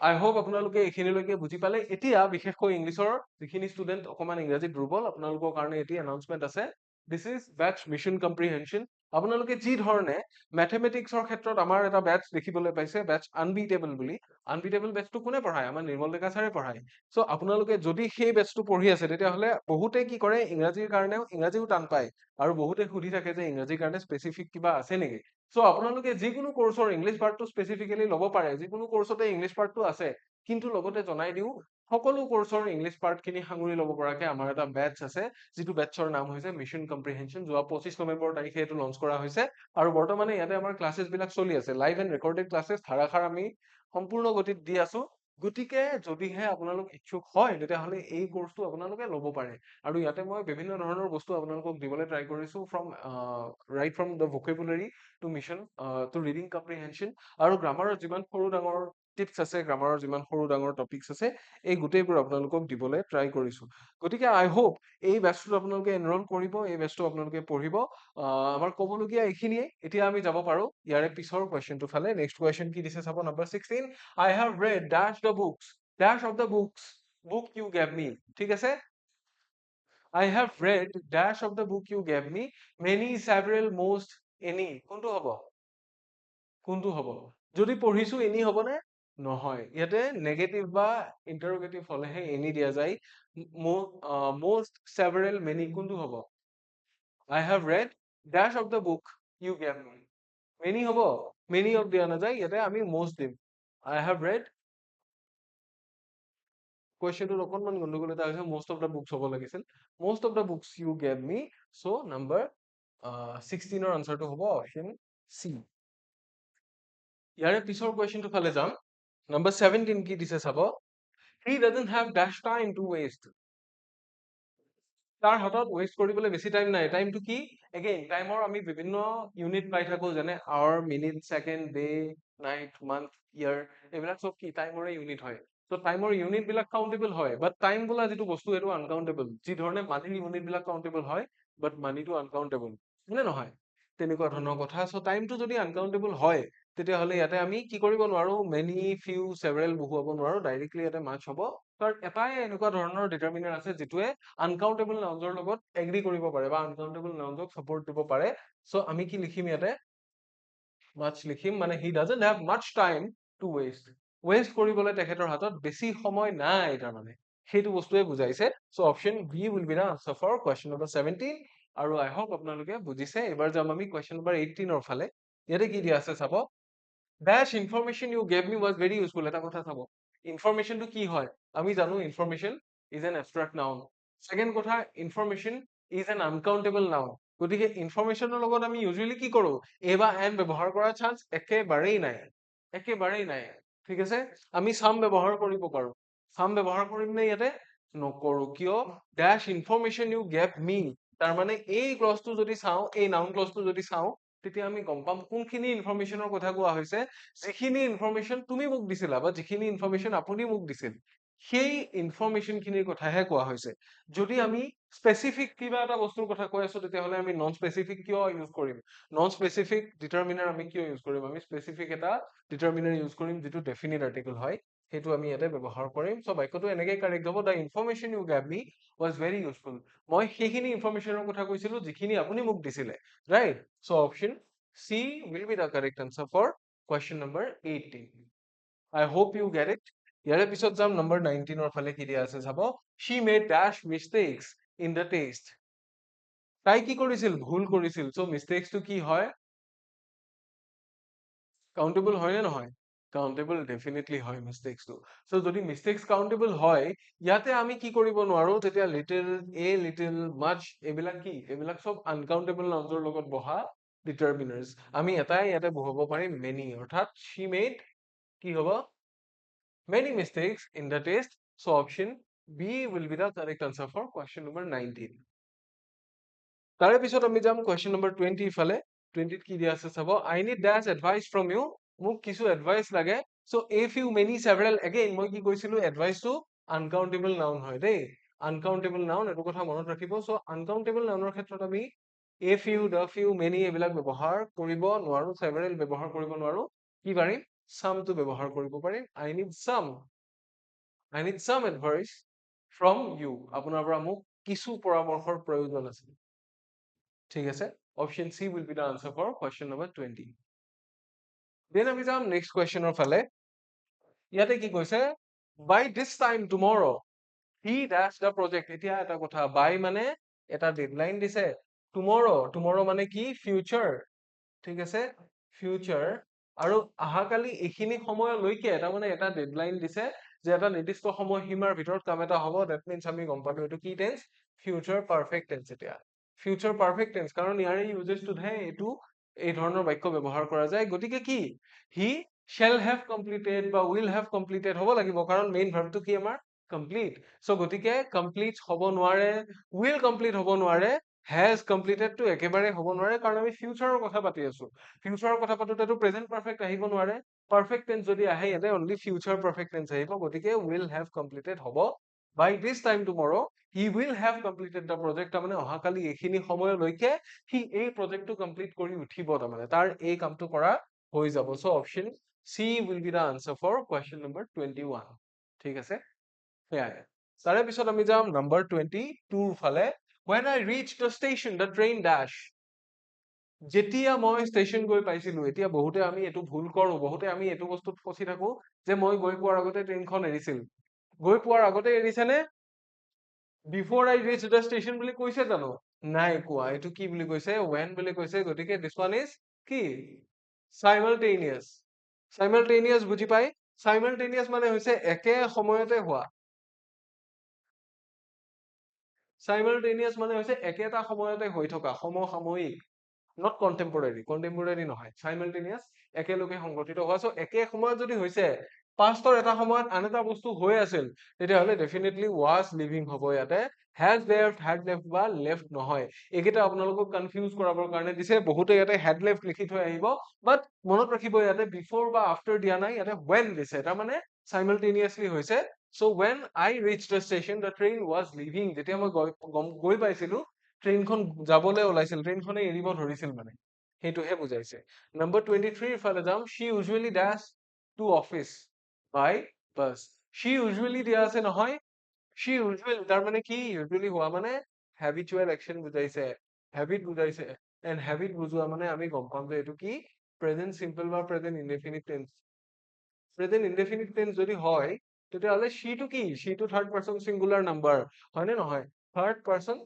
আই হোপ আপোনালোকে এইখিনিলৈকে বুজি পালে। এতিয়া বিশেষকৈ ইংলিছৰ যিখিনি ষ্টুডেণ্ট অকমান ইংৰাজীত দুৰ্বল, আপোনালোকৰ কাৰণে এটি এনাউন্সমেন্ট আছে। This is batch mission comprehension. আপোনালোকে যি ধৰণে মেথমেটিক্সৰ ক্ষেত্ৰত আমাৰ এটা বেটচ দেখিবলৈ পাইছে, বেটচ আনবিটেবল বুলি। আনবিটেবল বেটচটো কোনে পঢ়ায়, আমাৰ নিৰ্মল ডেকা ছাৰে পঢ়ায়। চ' আপোনালোকে যদি সেই বেটচটো পঢ়ি আছে, তেতিয়াহ'লে বহুতে কি কৰে, ইংৰাজীৰ কাৰণেও ইংৰাজীও টান পায়, আৰু বহুতে সুধি থাকে যে ইংৰাজীৰ কাৰণে স্পেচিফিক কিবা আছে নেকি। চ' আপোনালোকে যিকোনো কৰ্চৰ ইংলিছ পাৰ্টটো স্পেচিফিকেলি ল'ব পাৰে, যিকোনো কৰ্চতে ইংলিছ পাৰ্টটো আছে। কিন্তু লগতে জনাই দিওঁ, সকলো কৰ্চৰ ইংলিছ পাৰ্টখিনি সাঙুৰি ল'ব পৰাকে আমাৰ এটা বেটচ আছে, যিটো বেটচৰ নাম হৈছে মিছন কম্প্ৰিহেনশ্যন। যোৱা 25 নৱেম্বৰ তাৰিখে এইটো লঞ্চ কৰা হৈছে, আৰু বৰ্তমানে ইয়াতে আমাৰ ক্লাছেছ বিলাক চলি আছে, লাইভ এণ্ড ৰেকৰ্ডেড ক্লাছেছ ধাৰাসাৰ আমি সম্পূৰ্ণ গতিত দি আছো। গতিকে যদিহে আপোনালোক ইচ্ছুক হয়, তেতিয়াহ'লে এই কৰ্চটো আপোনালোকে ল'ব পাৰে। আৰু ইয়াতে মই বিভিন্ন ধৰণৰ বস্তু আপোনালোকক দিবলৈ ট্ৰাই কৰিছো, right from the vocabulary to mission to reading comprehension, আৰু গ্ৰামাৰৰ যিমান সৰু ডাঙৰ টিপছ আছে, গ্ৰামাৰৰ যিমান সৰু ডাঙৰ টপিকছ আছে, এই গোটেইবোৰ আপোনালোকক দিবলৈ ট্ৰাই কৰিছো। গতিকে আই হোপ এই বেটচটোত আপোনালোকে এনৰোল কৰিব, এই বেটচটো আপোনালোকে পঢ়িব। আমাৰ ক'বলগীয়া এইখিনিয়ে। এতিয়া আমি যাব পাৰো ইয়াৰে পিছৰ কুৱেশ্যনটোৰ ফালে। নেক্সট কুৱেশ্যন কি দিছে চাব, number 16। I have read dash the books, dash of the books, book you gave me. ঠিক আছে, I have read dash of the book you gave me, many, several, most, any, কোনটো হ'ব, কোনটো হ'ব? যদি পঢ়িছো এনি হবনে নহয় ইয়াতে নেগেটিভ বা ইন্টাৰোগেটিভ হলেহে এনি দিয়া যায় most several many কোনটো হ'ব I have read dash of the book you gave me many হ'ব many of দিয়া নাযায় ইয়াতে আমি most দিম I have read কুৱেশ্যনটোত অকণমান গণ্ডগোল এটা হৈছে most of the books হ'ব লাগিছিল most of the books you gave me so number 16 ৰ আনসাৰটো হ'ব অপশ্যন C ইয়াৰে পিছৰ কুৱেশ্যনটো ফালে যাম number 17 কি দিছে চাব he doesn't have dash time to waste তাৰ হাতত ৱেষ্ট কৰিবলৈ বেছি টাইম নাই টাইমটো কি এগেইন টাইমৰ আমি বিভিন্ন ইউনিট পাই থাকো যেনে hour minute second day night month year এইবিলাক চব কি টাইমৰে ইউনিট হয় তো টাইমৰ ইউনিট বিলাক কাউন্টেবল হয় বাট টাইম বোলা যিটো বস্তু এইটো আনকাউন্টেবল যি ধৰণে মানিৰ ইউনিট বিলাক কাউন্টেবল হয় বাট মানিটো আনকাউন্টেবল হয়নে নহয় তেনেকুৱা ধৰণৰ কথা চ' টাইমটো যদি আনকাউন্টেবল হয় তেতিয়াহ'লে ইয়াতে আমি কি কৰিব নোৱাৰো মেনি ফিউ চেভাৰেল বহুৱাব নোৱাৰো ডাইৰেক্টলি ইয়াতে মাৰ্চ হ'ব কাৰণ এটাই এনেকুৱা ধৰণৰ ডিটাৰমিনাৰ আছে যিটোৱে আনকাউন্টেবল নাউনজৰ লগত এগ্ৰি কৰিব পাৰে বা আনকাউন্টেবল নাউনজক সাপোৰ্ট দিব পাৰে চ' আমি কি লিখিম ইয়াতে মাছ লিখিম মানে he doesn't have much time to waste কৰিবলৈ তেখেতৰ হাতত বেছি সময় নাই তাৰমানে সেইটো বস্তুৱে বুজাইছে so' option B will be the answer for question number 17 আৰু আই হোপ আপোনালোকে বুজিছে এবাৰ যাম আমি কুৱেশ্যন নম্বৰ 18 ৰ ফালে ইয়াতে কি দিয়া আছে চাব dash information you gave me was very useful এটা কথা চাব ইনফৰমেশনটো কি হয় আমি জানো information is an abstract noun second কথা information is an uncountable noun গতিকে ইনফৰমেশনৰ লগত আমি ইউজুৱেলি কি কৰো এ বা এন ব্যৱহাৰ কৰাৰ চান্স একেবাৰেই নাই ঠিক আছে আমি সাম ব্যৱহাৰ কৰিব পাৰো সাম ব্যৱহাৰ কৰিম নে ইয়াতে নকৰো কিয় dash information you gave me তাৰ মানে এই ক্লজটো যদি চাও এই নাউন ক্লজটো যদি চাও তেতিয়া আমি গম পাম কোনখিনি ইনফৰমেশনৰ কথা কোৱা হৈছে যিখিনি ইনফৰমেশন তুমি মোক দিছিলা বা যিখিনি ইনফৰমেশন আপুনি মোক দিছিল সেই ইনফৰমেশন খিনিৰ কথাহে কোৱা হৈছে যদি আমি স্পেচিফিক কিবা এটা বস্তুৰ কথা কৈ আছো তেতিয়াহ'লে আমি নন স্পেচিফিক কিয় ইউজ কৰিম নন স্পেচিফিক ডিটাৰমিনাৰ আমি কিয় ইউজ কৰিম আমি স্পেচিফিক এটা ডিটাৰমিনাৰ ইউজ কৰিম যিটো ডেফিনিট আৰ্টিকল হয় সেইটো আমি ইয়াতে ব্যৱহাৰ কৰিম চ' বাক্যটো এনেকে কাৰেক্ট হ'ব the information you gave me was very useful মই সেইখিনি ইনফৰমেশনৰ কথা কৈছিলো যিখিনি আপুনি মোক দিছিলে right so' option C will be the correct answer for question number 18. I hope you get it. ইয়াৰে পিছত যাম নম্বৰ 19 ৰ ফালে কি দিয়া আছে চাব she made dash mistakes in the test তাই কি কৰিছিল ভুল কৰিছিল চ' মিষ্টেকসটো কি হয় কাউন্টেবল হয় নে নহয় কাউন্টেবল ডেফিনেটলি হয় মিষ্টেকসটো চ' যদি মিষ্টেকস কাউন্টেবল হয় ইয়াতে আমি কি কৰিব নোৱাৰো তেতিয়া লিটল এ লিটল মাচ এইবিলাক কি এইবিলাক চব আনকাউন্টেবল নাউনজৰ লগত বহা ডিটাৰমিনাৰ্স আমি এটাই ইয়াতে বহাব পাৰিম মেনি অৰ্থাৎ she made কি হ'ব many mistakes in the test so option B will be the correct answer for question number 19 তাৰে পিছত আমি যাম question number 20 ফালে 20 কি দিয়া আছে চাব I need dash advice from you মোক কিছু এডভাইচ লাগে so a few many several again মই কি কৈছিলো এডভাইচ টো আনকাউন্টেবল নাউন হয় দেই আনকাউন্টেবল নাউন এইটো কথা মনত ৰাখিব so আনকাউন্টেবল নাউনৰ ক্ষেত্ৰত আমি a few the few many এইবিলাক ব্যৱহাৰ কৰিব নোৱাৰো several ব্যৱহাৰ কৰিব নোৱাৰো কি পাৰিম some টো ব্যৱহাৰ কৰিব পাৰিম I need some advice from you আপোনাৰ পৰা মোক কিছু পৰামৰ্শৰ প্ৰয়োজন আছে ঠিক আছে option C will be the answer for question number 20 then আমি যাম নেক্সট কুৱেশ্যনৰ ফালে ইয়াতে কি কৈছে by this time tomorrow he dash the project এতিয়া এটা কথা by মানে এটা ডেডলাইন দিছে tomorrow মানে কি future ঠিক আছে future আৰু আহাকালি এইখিনি সময়লৈকে এটা মানে এটা ডেডলাইন দিছে যে এটা নিৰ্দিষ্ট সময়সীমাৰ ভিতৰত কাম এটা হ'ব that means আমি গম পালো এইটো কি টেন্স future perfect tense এতিয়া future perfect tense কাৰণ ইয়াৰে ইউজেছটোতহে এইটো এই ধৰণৰ বাক্য ব্যৱহাৰ কৰা যায় গতিকে কি he shall have completed বা will have completed হ'ব লাগিব কাৰণ মেইন ভাৰ্বটো কি আমাৰ complete so গতিকে complete হ'ব নোৱাৰে will complete হ'ব নোৱাৰে has completed টো একেবাৰে হ'ব নোৱাৰে কাৰণ আমি ফিউচাৰৰ কথা পাতি আছো ফিউচাৰৰ কথা পাতোতেতো প্ৰেজেন্ট পাৰফেক্ট আহিব নোৱাৰে পাৰফেক্ট টেন্স যদি আহে ইয়াতে অনলি ফিউচাৰ পাৰফেক্ট টেন্স আহিব গতিকে will have completed হ'ব by this time tomorrow he will have completed the project তাৰমানে অহাকালি এইখিনি সময়লৈকে সি এই প্ৰজেক্টটো কমপ্লিট কৰি উঠিব তাৰমানে তাৰ এই কামটো কৰা হৈ যাব so option C will be the answer for question number 21 ঠিক আছে সেয়াই তাৰে পিছত আমি যাম number 22 ফালে when I reached the station the train dash যেতিয়া মই ষ্টেচন গৈ পাইছিলো, এতিয়া বহুতে আমি এইটো ভুল কৰো, বহুতে আমি এইটো বস্তুত ফচি থাকো যে মই গৈ পোৱাৰ আগতে ট্ৰেইনখন এৰিছিল। গৈ পোৱাৰ আগতে এৰিছে নে before I rich the station বুলি কৈছে জানো? নাই কোৱা। এইটো কি বুলি কৈছে? when বুলি কৈছে। গতিকে দিছ ওৱান ইজ কি simultaneous। simultaneous বুজি পাই? simultaneous মানে হৈছে একে সময়তে হোৱা। simultaneous মানে হৈছে একেটা সময়তে হৈ থকা, সমসাময়িক। not contemporary, contemporary নহয়, simultaneous, একেলগে সংঘটিত হোৱা। চ' একে সময়ত যদি হৈছে, পাষ্টৰ এটা সময়ত আন এটা বস্তু হৈ আছিল, তেতিয়াহ'লে ডেফিনেটলি was living হ'ব ইয়াতে। has left, had left বা left নহয়। এইকেইটা আপোনালোকক কনফিউজ কৰাবৰ কাৰণে দিছে। বহুতে ইয়াতে had left লিখি থৈ আহিব, বাট মনত ৰাখিব ইয়াতে বিফৰ বা আফটাৰ দিয়া নাই, ইয়াতে when দিছে। তাৰমানে simultaneously হৈছে। So when I reached the station, the train was leaving। যেতিয়া মই গৈ পাইছিলো, ট্ৰেইনখন যাবলৈ ওলাইছিল, ট্ৰেইনখনে এৰিব ধৰিছিল মানে, সেইটোহে বুজাইছে। নম্বৰ 23 ফালে যাম। she usually dash to office by bus। she usually দিয়া আছে নহয়, she usually তাৰ মানে কি, usually হোৱা মানে habitual action বুজাইছে, habit বুজাইছে। and habit বুজোৱা মানে আমি গম পাম যে এইটো কি present simple বা present indefinite tense। Present indefinite tense যদি হয়, তেতিয়াহ'লে she টো কি, she টো থাৰ্ড পাৰ্চন চিংগুলাৰ নাম্বাৰ, হয়নে নহয়? Third person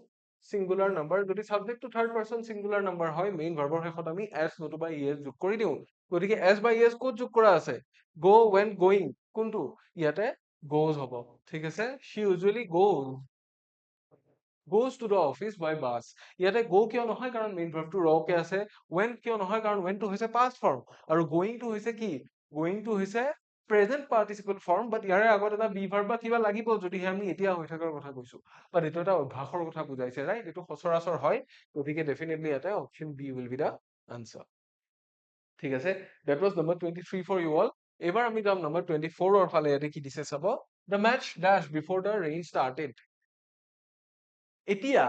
singular number. যদি চাবজেক্টটো থাৰ্ড পাৰ্চন চিংগুলাৰ নাম্বাৰ হয়, মেইন ভাৰ্বৰ শেষত আমি এছ নতুবা ইএছ যোগ কৰি দিওঁ। গতিকে এছ বা ইএছ ক'ত যোগ কৰা আছে? go, when, going, কোনটো? ইয়াতে goes হ'ব। ঠিক আছে? she usually goes to the office by bus। ইয়াতে go কিয় নহয়? কাৰণ মেইন ভাৰ্বটো ৰ কে আছে। when কিয় নহয়? কাৰণ when টো হৈছে past form, আৰু going টো হৈছে কি? going টো হৈছে প্ৰেজেন্ট পাৰ্টিচিপল ফৰ্ম, বাট ইয়াৰে আগত এটা বি ভাৰ্ব বা কিবা লাগিব, যদিহে আমি এতিয়া হৈ থকাৰ কথা কৈছো। বাট এইটো এটা অভ্যাসৰ কথা বুজাইছে, ৰাইট? এইটো সচৰাচৰ হয়। গতিকে ডেফিনেটলি ইয়াতে option B will be the answer. ঠিক আছে? that was number 23 for you all। এবাৰ আমি যাম number 24 ৰ ফালে। ইয়াতে কি দিছে চাব। the match dash before the rain started। এতিয়া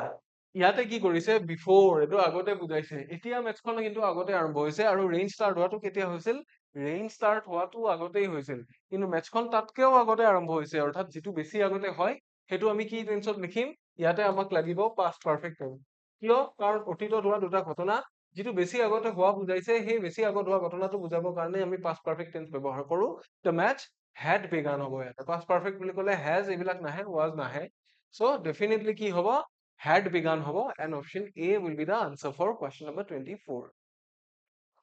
ইয়াতে কি কৰিছে? বিফৰ, এইটো আগতে বুজাইছে। এতিয়া মেথছখন কিন্তু আগতে আৰম্ভ হৈছে, আৰু ৰেইন ষ্টাৰ্ট হোৱাটো কেতিয়া হৈছিল? ৰেইন ষ্টাৰ্ট হোৱাটো আগতেই হৈছিল, কিন্তু মেথছখন তাতকেও আগতে আৰম্ভ হৈছে। অৰ্থাৎ যিটো বেছি আগতে হয়, সেইটো আমি কি টেন্সত লিখিম? ইয়াতে আমাক লাগিব পাষ্ট পাৰফেক্ট টেন্স। কিয়? কাৰণ অতীতত হোৱা দুটা ঘটনা, যিটো বেছি আগতে হোৱা বুজাইছে, সেই বেছি আগত হোৱা ঘটনাটো বুজাবৰ কাৰণে আমি পাষ্ট পাৰফেক্ট টেন্স ব্যৱহাৰ কৰো। দ্য মেথছ had begun হ'ব ইয়াতে। পাষ্ট পাৰফেক্ট বুলি ক'লে has এইবিলাক নাহে, was নাহে। So definitely কি হ'ব? had begun হ'ব, and option A will be the answer for question number 24।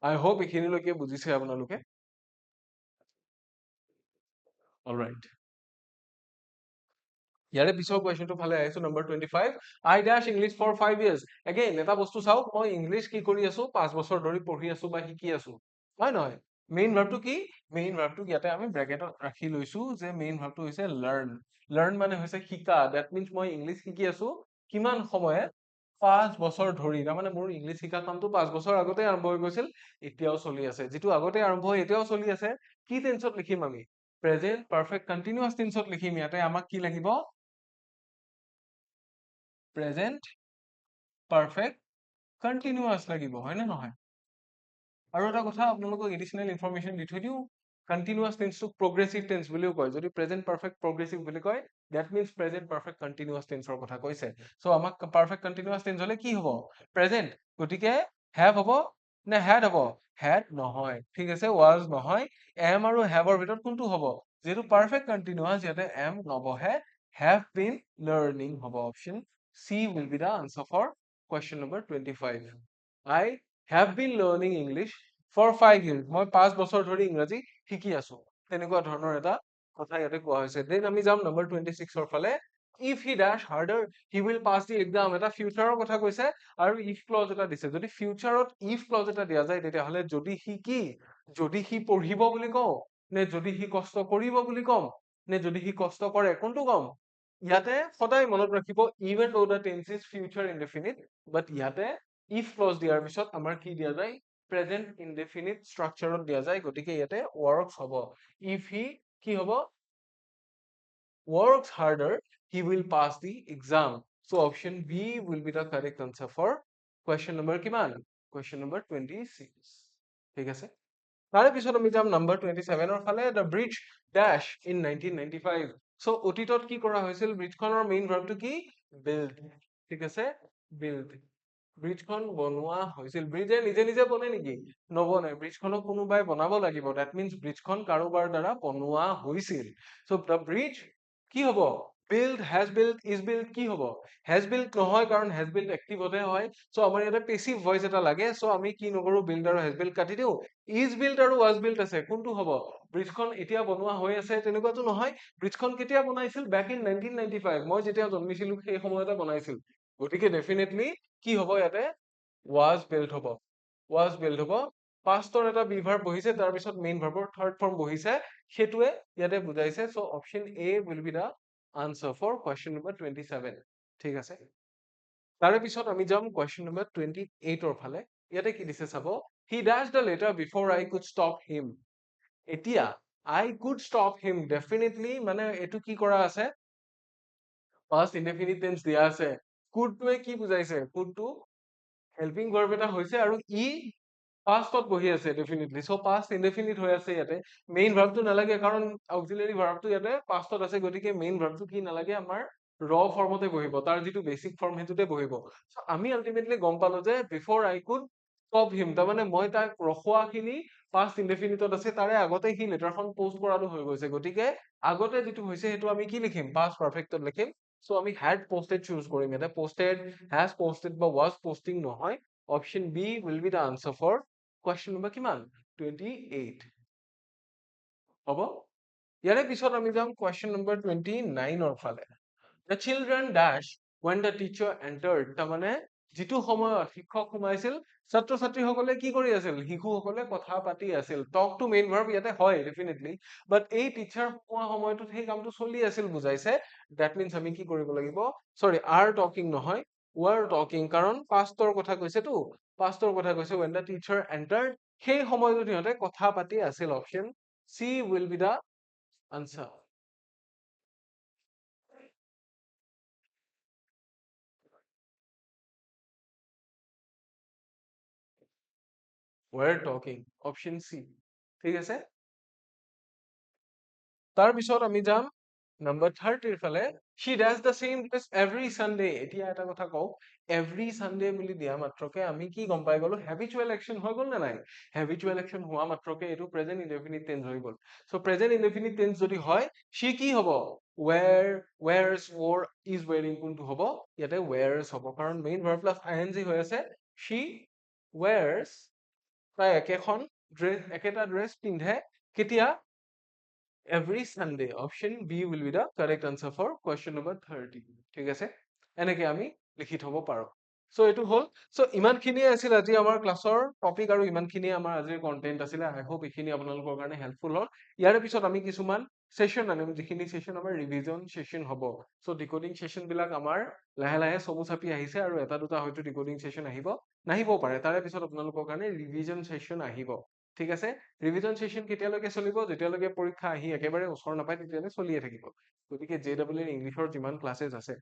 I hope এইখিনিলৈকে বুজিছে আপোনালোকে। অলৰাইট, ইয়াৰে পিছৰ কুৱেশ্যনটো ফালে আহিছো। Number 25, I dash English for 5 years। Again এটা বস্তু চাওক, মই ইংলিছ কি কৰি আছো? 5 বছৰ ধৰি পঢ়ি আছো বা শিকি আছো, হয় নহয়? মেইন ভাৰ্বটো কি? মেইন ভাৰ্বটো ইয়াতে আমি ব্ৰেকেটত ৰাখি লৈছো, যে মেইন ভাৰ্বটো হৈছে লাৰ্ণ। লাৰ্ণ মানে হৈছে শিকা। দেট মিনছ মই ইংলিছ শিকি আছো কিমান সময়ে? 5 বছৰ ধৰি। তাৰমানে মোৰ ইংলিছ শিকা কামটো 5 বছৰ আগতে আৰম্ভ হৈ গৈছিল, এতিয়াও চলি আছে। যিটো আগতে আৰম্ভ হৈ এতিয়াও চলি আছে, কি টেন্সত লিখিম আমি? প্ৰেজেন্ট পাৰফেক্ট কন্টিনিউয়াছ টেন্সত লিখিম। ইয়াতে আমাক কি লাগিব? প্ৰেজেন্ট পাৰফেক্ট কন্টিনিউয়াছ লাগিব, হয় নে নহয়? আৰু এটা কথা আপোনালোকক এডিশনেল ইনফৰমেশন দি থৈ দিও, কন্টিনিউয়াছ টেন্সটোক প্ৰগ্ৰেছিভ টেন্স বুলিও কয়। যদি প্ৰেজেন্ট পাৰফেক্ট প্ৰগ্ৰেছিভ বুলি কয়, দ্যাট মিনছ প্ৰেজেন্ট পাৰফেক্ট কন্টিনিউয়াছ টেন্সৰ কথা কৈছে। সো আমাক পাৰফেক্ট কন্টিনিউয়াছ টেন্স হলে কি হ'ব? প্ৰেজেন্ট। গতিকে হ্যাভ হ'ব নে হ্যাড হ'ব? হ্যাড নহয়, ঠিক আছে? ওয়াজ নহয়। এম আৰু হ্যাভৰ ভিতৰত কোনটো হ'ব? যেহেতু পাৰফেক্ট কন্টিনিউয়াছ, ইয়াতে এম নবহে, হ্যাভ বিন লাৰ্নিং হ'ব। Option C will be the answer for question number 25। I have been learning English for 5 years। মই 5 বছৰ ধৰি ইংৰাজী শিকি আছো। তেনেকুৱা ধৰণৰ এটা কথা ইয়াতে কোৱা হৈছে। দেন আমি যাম নম্বৰ 26 ৰ ফালে। if he dash harder, he will pass the exam। এটা ফিউচাৰৰ কথা কৈছে, আৰু if ক্লজ এটা দিছে। যদি ফিউচাৰত if ক্লজ এটা দিয়া যায়, তেতিয়াহ'লে যদি সি কি, যদি সি পঢ়িব বুলি কওঁ, নে যদি সি কষ্ট কৰিব বুলি কম, নে যদি সি কষ্ট কৰে, কোনটো কম? ইয়াতে সদায় মনত ৰাখিব, even though the tense is future indefinite, but ইয়াতে if ক্লজ দিয়াৰ পিছত আমাৰ কি দিয়া যায়? প্ৰেজেন্ট ইনডেফিনিট ষ্ট্ৰাকচাৰত দিয়া যায়। গতিকে ইয়াতে works হ'ব। if he কি হ'ব? works harder, he will pass the exam। So option B will be the correct answer for question number কিমান? Question number 26। ঠিক আছে? তাৰে পিছত আমি যাম নম্বৰ 27 ৰ ফালে। the bridge dash in 1995। so অতীতত কি কৰা হৈছিল? ব্ৰিজখনৰ মেইন ভাৰ্বটো কি? build। ঠিক আছে? build। ব্ৰিজখন বনোৱা হৈছিল। ব্ৰিজে নিজে নিজে বনে নেকি? নবনে। ব্ৰিজখনক কোনোবাই বনাব লাগিব। That means ব্ৰিজখন কাৰোবাৰ দ্বাৰা বনোৱা হৈছিল। So the bridge কি হ'ব? Built, has built, is built কি হ'ব? Has built নহয়, কাৰণ has built active হতে হয়। So আমাৰ ইয়াতে passive voice এটা লাগে। So আমি কি নকৰো, built আৰু has built কাটি দিওঁ। Is built আৰু was built আছে। কোনটো হ'ব? ব্ৰিজখন এতিয়া বনোৱা হৈ আছে তেনেকুৱাতো নহয়। ব্ৰিজখন কেতিয়া বনাইছিল? Back in 1995, মই যেতিয়া জন্মিছিলো সেই সময়তে বনাইছিল। গতিকে definitely কি হ'ব ইয়াতে? Was built হ'ব। Was built হ'ব। পাষ্টৰ এটা বি ভাৰ্ব বহিছে, তাৰপিছত মেইন ভাৰ্বৰ থাৰ্ড ফৰ্ম বহিছে, সেইটোৱে ইয়াতে বুজাইছে। So' option A will be the answer for question number 27। ঠিক আছে, তাৰে পিছত আমি যাম কুৱেশ্যন নম্বৰ 28ৰ ফালে। ইয়াতে কি দিছে চাব, he dash the letter before I could stop him. এতিয়া I could stop him, definitely মানে এইটো কি কৰা আছে, পাষ্ট ইনডেফিনিট টেন্স দিয়া আছে। কুডটোৱে কি বুজাইছে? কুডটো হেল্পিং ভাৰ্ব এটা হৈছে আৰু ই পাষ্টত বহি আছে ডেফিনেটলি। চ' পাষ্ট ইনডেফিনিট হৈ আছে ইয়াতে। মেইন ভাৰ্বটো নালাগে, কাৰণ অক্সিলাৰী ভাৰ্বটো ইয়াতে পাষ্টত আছে, গতিকে মেইন ভাৰ্বটো কি নালাগে, আমাৰ ৰ ফৰ্মতে বহিব, তাৰ যিটো বেচিক ফৰ্ম সেইটোতে বহিব। চ' আমি আল্টিমেটলি গম পালো যে বিফৰ আই কুড ষ্টপ হিম, তাৰমানে মই তাক ৰখোৱাখিনি পাষ্ট ইনডেফিনিটত আছে, তাৰে আগতে সি লেটাৰখন পোষ্ট কৰাটো হৈ গৈছে, গতিকে আগতে যিটো হৈছে সেইটো আমি কি লিখিম? পাষ্ট পাৰফেক্টত লিখিম। চ' আমি had posted চুজ কৰিম। ইয়াতে posted, has posted বা was posting নহয়। অপশ্যন বি will be the answer for question number কিমান? 28 হ'ব। ইয়াৰে পিছত আমি যাম question number 29ৰ ফালে। The children dash when the teacher entered, তাৰমানে যিটো সময়ত শিক্ষক সোমাইছিল, ছাত্ৰ ছাত্ৰীসকলে কি কৰি আছিল? শিশুসকলে কথা পাতি আছিল। টক টু মেইন ভাৰ্ব ইয়াতে হয় ডেফিনেটলি, বাট এই টিচাৰ সোমোৱা সময়টোত সেই কামটো চলি আছিল বুজাইছে। That means আমি কি কৰিব লাগিব? Sorry, are talking নহয়, were talking, কাৰণ পাষ্টৰ কথা কৈছেতো, পাষ্টৰ কথা কৈছে। when the teacher entered, সেই সময়টোত সিহঁতে কথা পাতি আছিল। Option C will be the answer. were talking, option C. ঠিক আছে, তাৰ পিছত আমি যাম নম্বৰ 30ৰ ফালে। She does the same dress every Sunday. এতিয়া এটা কথা কওঁ, every Sunday বুলি দিয়া মাত্ৰকে আমি কি গম পাই গলো? habitual action হৈ গল নে নাই? habitual action হোৱা মাত্ৰকে এইটো present indefinite tense হৈ গল। So present indefinite tense যদি হয়, she কি হ'ব? wear, wears, wore, is wearing, কোনটো হ'ব? ইয়াতে wears হ'ব, কাৰণ main verb plus ing হৈ আছে। she wears, তাই একেখন ড্ৰেছ, একেটা ড্ৰেছ পিন্ধে, কেতিয়া? every Sunday. Option B will be the correct answer for question number 30. ঠিক আছে, এনেকে আমি লিখি থব পাৰো। চ' এইটো হ'ল। চ' ইমানখিনিয়ে আছিল আজি আমাৰ ক্লাছৰ টপিক, আৰু ইমানখিনিয়ে আমাৰ আজিৰ কন্টেন্ট আছিলে। আই হোপ এইখিনি আপোনালোকৰ কাৰণে হেল্পফুল হ'ল। ইয়াৰে পিছত আমি কিছুমান সেশন আনিম, যিখিনি সেশন আমাৰ ৰিভিজন সেশন হ'ব। চ' ডিকডিং সেশন বিলাক আমাৰ লাহে লাহে চমু চাপি আহিছে, আৰু এটা দুটা হয়তো ডিকডিং সেশন আহিব, নাহিবও পাৰে। তাৰে পিছত আপোনালোকৰ কাৰণে ৰিভিজন সেশন আহিব। ঠিক আছে, ৰিভিজন সেশন কেতিয়ালৈকে চলিব? যেতিয়ালৈকে পৰীক্ষা আহি একেবাৰে ওচৰ নাপায় তেতিয়ালৈ চলিয়ে থাকিব। গতিকে JEE ইংলিছৰ যিমান ক্লাছেছ আছে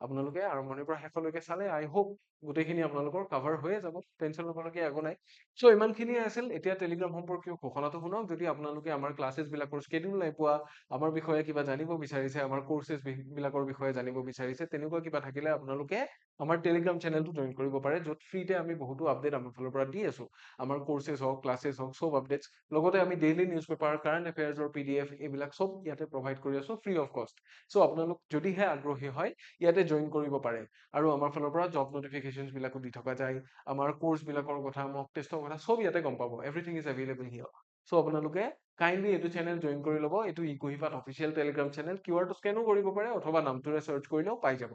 আপোনালোকে আৰম্ভণিৰ পৰা শেষলৈকে চালে আই হোপ গোটেইখিনি আপোনালোকৰ কভাৰ হৈয়ে যাব, টেনচন ল'বলগীয়া একো নাই। চ' ইমানখিনিয়ে আছিল। এতিয়া টেলিগ্ৰাম সম্পৰ্কীয় ঘোষণাটো শুনক। যদি আপোনালোকে আমাৰ ক্লাছেছ বিলাকৰ স্কেডিউল নাই পোৱা, আমাৰ বিষয়ে কিবা জানিব বিচাৰিছে, আমাৰ কোৰ্চেছ বিলাকৰ বিষয়ে জানিব বিচাৰিছে, তেনেকুৱা কিবা থাকিলে আপোনালোকে আমাৰ টেলিগ্ৰাম চেনেলটো জইন কৰিব পাৰে, য'ত ফ্ৰীতে আমি বহুতো আপডেট আমাৰ ফালৰ পৰা দি আছো। আমাৰ কোৰ্চেছ হওক, ক্লাছেছ হওক, চব আপডেটছ, লগতে আমি ডেইলি নিউজ পেপাৰ, কাৰেণ্ট এফেয়াৰ্ছৰ PDF এইবিলাক চব ইয়াতে প্ৰভাইড কৰি আছো ফ্ৰী অফ কষ্ট। চ' আপোনালোক যদিহে আগ্ৰহী হয় ইয়াতে জইন কৰিব পাৰে, আৰু আমাৰ ফালৰ পৰা জব নটিফিকেশ্যন বিলাকো দি থকা যায়। আমাৰ কোৰ্চ বিলাকৰ কথা, মক টেষ্টৰ কথা চব ইয়াতে গম পাব। এভৰিথিং ইজ এভেইলেবল হিয়াৰ। চ' আপোনালোকে কাইণ্ডলি এইটো চেনেল জইন কৰি ল'ব। এইটো ইকুহিপাত অফিচিয়েল টেলিগ্ৰাম চেনেল। কিউআৰটো স্কেনো কৰিব পাৰে, অথবা নামটোৰে চাৰ্চ কৰিলেও পাই যাব।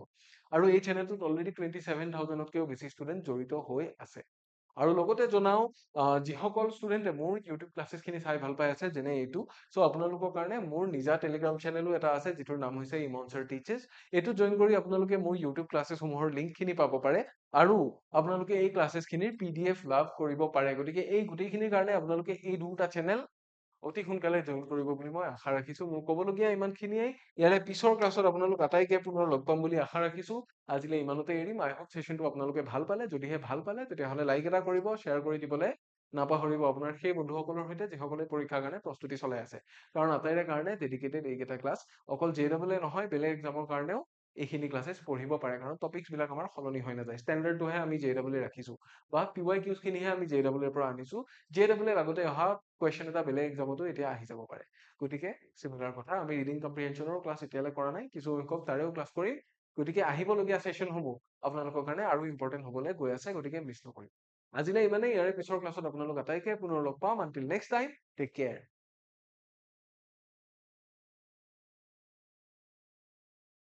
আৰু এই চেনেলটোত অলৰেডি 27,000তকৈও বেছি ষ্টুডেণ্ট জড়িত হৈ আছে। আৰু লগতে জনাও, যিসকল ষ্টুডেণ্টে মোৰ ইউটিউব ক্লাছেছখিনি চাই ভাল পাই আছে, যেনে এইটো, চ' আপোনালোকৰ কাৰণে মোৰ নিজা টেলিগ্ৰাম চেনেলো এটা আছে, যিটোৰ নাম হৈছে ইমন ছাৰ টিচেছ। এইটো জইন কৰি আপোনালোকে মোৰ ইউটিউব ক্লাছেছসমূহৰ লিংকখিনি পাব পাৰে, আৰু আপোনালোকে এই ক্লাছেছখিনিৰ PDF লাভ কৰিব পাৰে। গতিকে এই গোটেইখিনিৰ কাৰণে আপোনালোকে এই দুটা চেনেল অতি সোনকালে জইন কৰিব বুলি মই আশা ৰাখিছো। মোৰ ক'বলগীয়া ইমানখিনিয়েই। ইয়াৰে পিছৰ ক্লাছত আপোনালোক আটাইকে পুনৰ লগ পাম বুলি আশা ৰাখিছো। আজিলৈ ইমানতে এৰিম। আই হোপ সেশনটো আপোনালোকে ভাল পালে। যদিহে ভাল পালে তেতিয়াহ'লে লাইক এটা কৰিব, শ্বেয়াৰ কৰি দিবলৈ নাপাহৰিব আপোনাৰ সেই বন্ধুসকলৰ সৈতে যিসকলে পৰীক্ষাৰ কাৰণে প্ৰস্তুতি চলাই আছে। কাৰণ আটাইৰে কাৰণে ডেডিকেটেড এইকেইটা ক্লাছ অকল JEE নহয়, বেলেগ এক্সামৰ কাৰণেও এইখিনি ক্লাছেছ পঢ়িব পাৰে কাৰণ টপিকছ বিলাক আমাৰ সলনি হৈ নাযায় ষ্টেণ্ডাৰ্ডটোহে আমি JEE ৰাখিছো বা PYQs খিনিহে আমি JEE পৰা আনিছো JEE আগতে অহা কুৱেশ্যন এটা বেলেগ এক্সামতো এতিয়া আহি যাব পাৰে গতিকে চিমিলাৰ কথা আমি ৰিডিং কম্প্ৰিহেনশ্যনৰ ক্লাছ এতিয়ালৈ কৰা নাই কিছু সংখ্যক তাৰেও ক্লাছ কৰিম গতিকে আহিবলগীয়া ছেশ্যনসমূহ আপোনালোকৰ কাৰণে আৰু ইম্পৰ্টেণ্ট হ'বলৈ গৈ আছে গতিকে মিছ নকৰিব আজিলৈ ইমানেই ইয়াৰে পিছৰ ক্লাছত আপোনালোক আটাইকে পুনৰ লগ পাম until next time take care